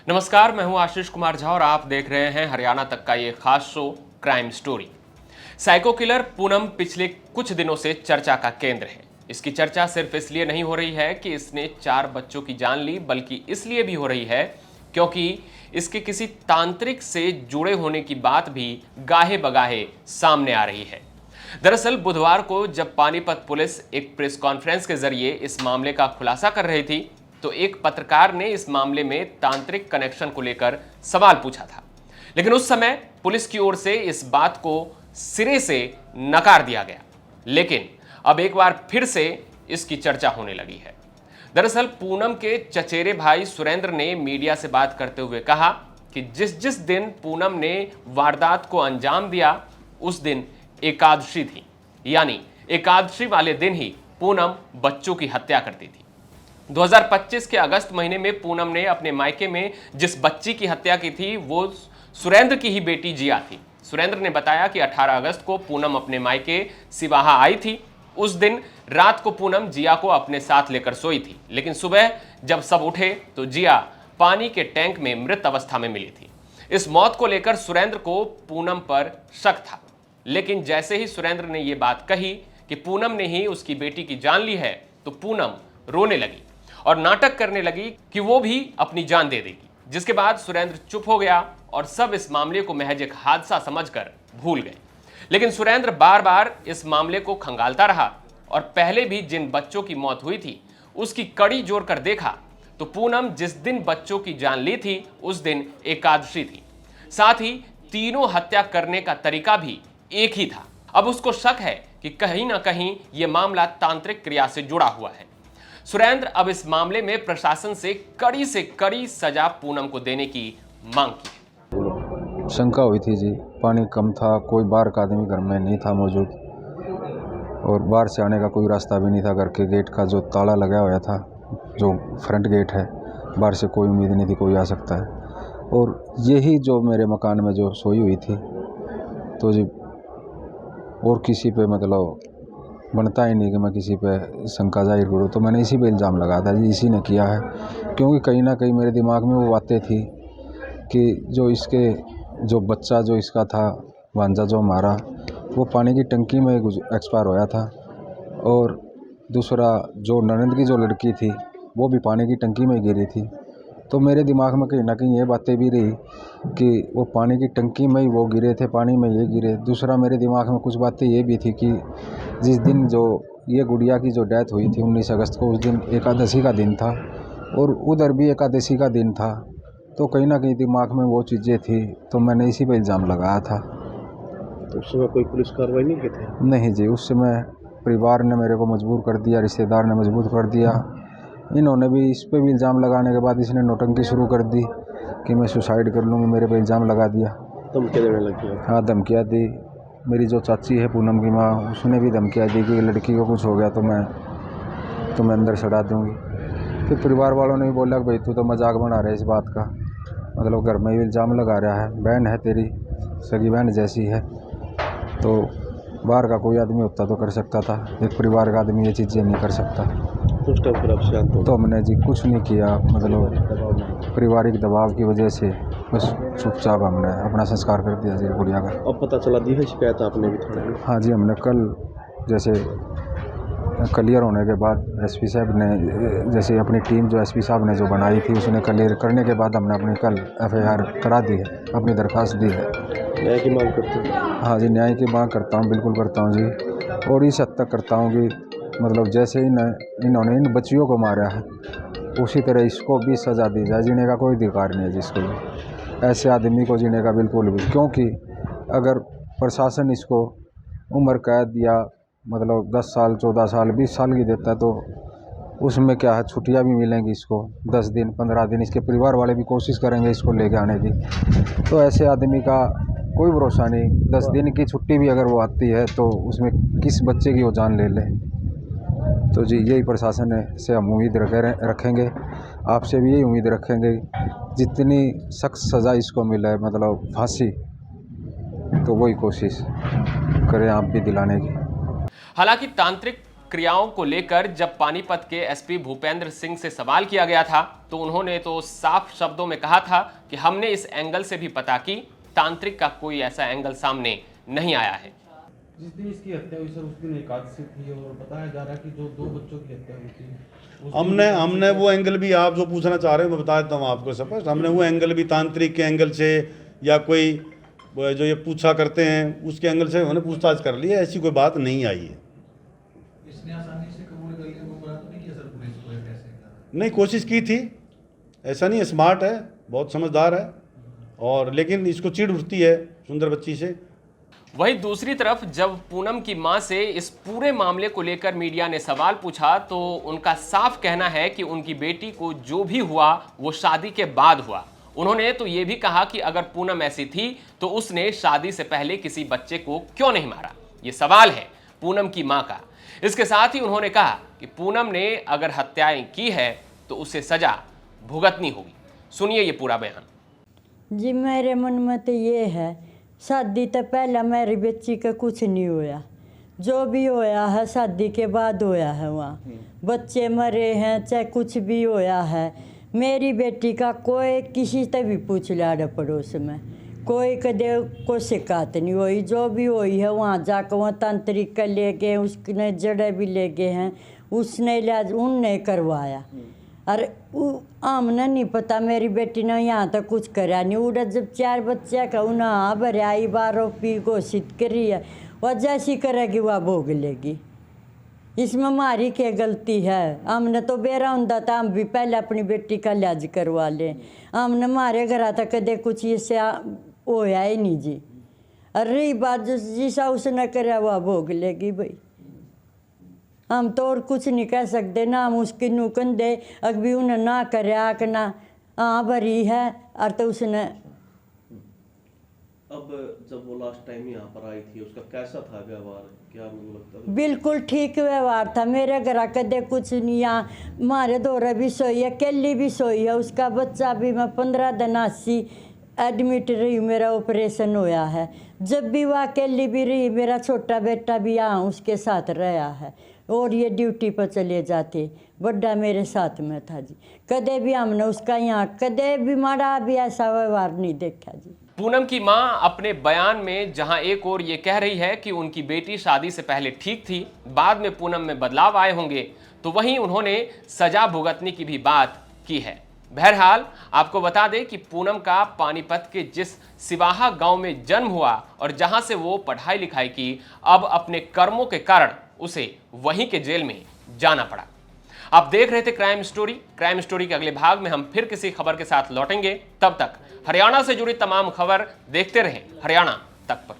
नमस्कार, मैं हूं आशीष कुमार झा और आप देख रहे हैं हरियाणा तक का ये खास show crime story. Psycho killer Poonam पिछले कुछ दिनों से चर्चा का केंद्र है। इसकी चर्चा सिर्फ इसलिए नहीं हो रही है कि इसने 4 बच्चों की जान ली, बल्कि इसलिए भी हो रही है क्योंकि इसके किसी तांत्रिक से जुड़े होने की बात भी गाहे बगाहे सामने आ रही है। दरअसल बुधवार को जब पानीपत पुलिस एक प्रेस कॉन्फ्रेंस के जरिए इस मामले का खुलासा कर रही थी, तो एक पत्रकार ने इस मामले में तांत्रिक कनेक्शन को लेकर सवाल पूछा था, लेकिन उस समय पुलिस की ओर से इस बात को सिरे से नकार दिया गया। लेकिन अब एक बार फिर से इसकी चर्चा होने लगी है। दरअसल पूनम के चचेरे भाई सुरेंद्र ने मीडिया से बात करते हुए कहा कि जिस जिस दिन पूनम ने वारदात को अंजाम दिया उस दिन एकादशी थी, यानी एकादशी वाले दिन ही पूनम बच्चों की हत्या करती थी। 2025 के अगस्त महीने में पूनम ने अपने मायके में जिस बच्ची की हत्या की थी वो सुरेंद्र की ही बेटी जिया थी। सुरेंद्र ने बताया कि 18 अगस्त को पूनम अपने मायके सिवाहा आई थी। उस दिन रात को पूनम जिया को अपने साथ लेकर सोई थी, लेकिन सुबह जब सब उठे तो जिया पानी के टैंक में मृत अवस्था में मिली थी। इस मौत को लेकर सुरेंद्र को पूनम पर शक था, लेकिन जैसे ही सुरेंद्र ने यह बात कही कि पूनम ने ही उसकी बेटी की जान ली है, तो पूनम रोने लगी और नाटक करने लगी कि वो भी अपनी जान दे देगी, जिसके बाद सुरेंद्र चुप हो गया और सब इस मामले को महज एक हादसा समझकर भूल गए। लेकिन सुरेंद्र बार बार इस मामले को खंगालता रहा और पहले भी जिन बच्चों की मौत हुई थी उसकी कड़ी जोड़कर देखा तो पूनम जिस दिन बच्चों की जान ली थी उस दिन एकादशी थी। साथ ही तीनों हत्या करने का तरीका भी एक ही था। अब उसको शक है कि कहीं ना कहीं यह मामला तांत्रिक क्रिया से जुड़ा हुआ है। सुरेंद्र अब इस मामले में प्रशासन से कड़ी सजा पूनम को देने की मांग की है। शंका हुई थी जी, पानी कम था, कोई बाहर का आदमी घर में नहीं था मौजूद और बाहर से आने का कोई रास्ता भी नहीं था। घर के गेट का जो ताला लगा हुआ था, जो फ्रंट गेट है, बाहर से कोई उम्मीद नहीं थी कोई आ सकता है। और यही जो मेरे मकान में जो सोई हुई थी, तो जी और किसी पे मतलब बनता ही नहीं कि मैं किसी पे शंका जाहिर करूँ, तो मैंने इसी पे इल्ज़ाम लगाया था जी, इसी ने किया है। क्योंकि कहीं ना कहीं मेरे दिमाग में वो बातें थी कि जो बच्चा जो इसका था, भांजा जो हमारा, वो पानी की टंकी में एक्सपायर होया था। और दूसरा जो ननद की जो लड़की थी वो भी पानी की टंकी में गिरी थी। तो मेरे दिमाग में कहीं ना कहीं ये बातें भी रही कि वो पानी की टंकी में ही वो गिरे थे, पानी में ये गिरे। दूसरा मेरे दिमाग में कुछ बातें ये भी थी कि जिस दिन जो ये गुड़िया की जो डेथ हुई थी 19 अगस्त को, उस दिन एकादशी का दिन था और उधर भी एकादशी का दिन था। तो कहीं ना कहीं दिमाग में वो चीज़ें थी, तो मैंने इसी पर इल्ज़ाम लगाया था। तो उस समय कोई पुलिस कार्रवाई नहीं की थी? नहीं जी, उस समय परिवार ने मेरे को मजबूर कर दिया, रिश्तेदार ने मजबूर कर दिया। इन्होंने भी इस पे भी इल्ज़ाम लगाने के बाद इसने नौटंकी शुरू कर दी कि मैं सुसाइड कर लूँगी, मेरे पे इल्ज़ाम लगा दिया। धमकियाँ देने लग गया? हाँ, धमकियाँ दी। मेरी जो चाची है पूनम की माँ, उसने भी धमकियाँ दी कि लड़की को कुछ हो गया तो मैं तुम्हें अंदर सड़ा दूँगी। फिर परिवार वालों ने भी बोला कि भाई तू तो मजाक बना रहा है इस बात का, मतलब घर में भी इल्ज़ाम लगा रहा है, बहन है तेरी, सगी बहन जैसी है। तो बाहर का कोई आदमी होता तो कर सकता था, एक परिवार का आदमी ये चीज़ें नहीं कर सकता। उस टाइम फिर आप शांत हो? तो हमने जी कुछ नहीं किया, मतलब पारिवारिक दबाव की वजह से बस चुपचाप हमने अपना संस्कार कर दिया जी गुड़िया का। अब पता चला दी है शिकायत आपने भी थाने में? हाँ जी, हमने कल जैसे क्लियर होने के बाद एसपी साहब ने जैसे अपनी टीम जो एसपी साहब ने जो बनाई थी उसने क्लियर करने के बाद हमने अपनी कल एफआईआर करा दी है, अपनी दरख्वास्त दी है। न्याय की मांग करते हैं? हाँ जी, न्याय की मांग करता हूँ, बिल्कुल करता हूँ जी। और इस हद तक करता हूँ कि मतलब जैसे इन्होंने इन बच्चियों को मारा है उसी तरह इसको भी सज़ा दी जाए। जीने का कोई अधिकार नहीं है जिसको भी, ऐसे आदमी को जीने का बिल्कुल भी। क्योंकि अगर प्रशासन इसको उम्र कैद या मतलब 10 साल 14 साल 20 साल की देता है तो उसमें क्या है, छुट्टियां भी मिलेंगी इसको, 10 दिन 15 दिन। इसके परिवार वाले भी कोशिश करेंगे इसको लेके आने की। तो ऐसे आदमी का कोई भरोसा नहीं, 10 दिन की छुट्टी भी अगर वो आती है तो उसमें किस बच्चे की वो जान ले ले। तो जी यही प्रशासन से हम उम्मीद रखेंगे, आपसे भी यही उम्मीद रखेंगे, जितनी सख्त सज़ा इसको मिले, मतलब फांसी, तो वही कोशिश करें आप भी दिलाने की। हालांकि तांत्रिक प्रक्रियाओं को लेकर जब पानीपत के एसपी भूपेंद्र सिंह से सवाल किया गया था तो उन्होंने तो साफ शब्दों में कहा था कि हमने इस एंगल से भी पता की, तांत्रिक का कोई ऐसा एंगल सामने नहीं आया है। जिस दिन इसकी हत्या हुई सर उस दिन एकादशी थी और बताया जा रहा है कि जो 2 बच्चों की हत्या हुई थी हमने वो एंगल भी, आप जो पूछना चाह रहे हैं मैं बता देता हूँ आपको स्पष्ट। हमने वो एंगल भी तांत्रिक के एंगल से या कोई जो ये पूछा करते हैं उसके एंगल से उन्होंने पूछताछ कर ली है, ऐसी कोई बात नहीं आई है। इसने आसानी से कबूल कर लिया, गुमराह तो नहीं किया सर पुलिस को, कैसे? नहीं, कोशिश की थी, ऐसा नहीं है, स्मार्ट है, बहुत समझदार है, और लेकिन इसको चिढ़ उठती है सुंदर बच्ची से। वहीं दूसरी तरफ जब पूनम की मां से इस पूरे मामले को लेकर मीडिया ने सवाल पूछा तो उनका साफ कहना है कि उनकी बेटी को जो भी हुआ वो शादी के बाद हुआ। उन्होंने तो ये भी कहा कि अगर पूनम ऐसी थी तो उसने शादी से पहले किसी बच्चे को क्यों नहीं मारा। ये सवाल है पूनम की मां का। इसके साथ ही उन्होंने कहा कि पूनम ने अगर हत्याएं की है तो उसे सजा भुगतनी होगी। सुनिए ये पूरा बयान। जी मेरे मन में तो ये है, शादी तो पहले मेरी बच्ची का कुछ नहीं होया, जो भी होया है शादी के बाद होया है। वहाँ बच्चे मरे हैं चाहे कुछ भी होया है, मेरी बेटी का कोई किसी से भी पूछ लिया पड़ोस में, कोई कदे कोई शिकायत नहीं हुई। जो भी हुई है वहाँ जाकर वहाँ तांत्रिक का ले गए, उसने जड़े भी ले गए हैं, उसने इलाज उनने करवाया। अरे आमने नहीं पता मेरी बेटी ने यहाँ तक कुछ करा नहीं। उड़ा जब 4 बच्चे का उन्हें भरियाई आरोपी घोषित करी है, वह जैसी करेगी वह भोग लेगी। इसमें हमारी क्या गलती है? हमने तो बेरा होता था, हम भी पहले अपनी बेटी का इलाज करवा लें। हमने हमारे घर तक कदे कुछ इससे होया ही नहीं जी। अरे बात जिसा उसने करा वह भोग लेगी भाई। हम तो और कुछ नहीं कह सकते ना, हम उसकी नुकन दे अभी उन्हें ना करया कि ना हाँ भरी है और तो उसने। अब जब वो लास्ट टाइम यहाँ पर आई थी उसका कैसा था व्यवहार, क्या लगता है? बिल्कुल ठीक व्यवहार था। मेरे घर कदे कुछ नहीं, यहाँ हमारे दौरे भी सोई है, केली भी सोई है, उसका बच्चा भी, मैं 15 दिन आसी एडमिट रही, मेरा ऑपरेशन होया है। जब भी वह केली भी रही, मेरा छोटा बेटा भी यहाँ उसके साथ रहा है और ये ड्यूटी पर चले जाते, बड़ा मेरे साथ में था जी। कदे भी हमने उसका यहाँ कदे भी माड़ा भी ऐसा व्यवहार नहीं देखा जी। पूनम की मां अपने बयान में जहां एक और ये कह रही है कि उनकी बेटी शादी से पहले ठीक थी, बाद में पूनम में बदलाव आए होंगे, तो वहीं उन्होंने सजा भुगतने की भी बात की है। बहरहाल आपको बता दें कि पूनम का पानीपत के जिस सिवाहा गांव में जन्म हुआ और जहां से वो पढ़ाई लिखाई की, अब अपने कर्मों के कारण उसे वहीं के जेल में जाना पड़ा। आप देख रहे थे क्राइम स्टोरी के अगले भाग में हम फिर किसी खबर के साथ लौटेंगे। तब तक हरियाणा से जुड़ी तमाम खबर देखते रहें हरियाणा तक पर।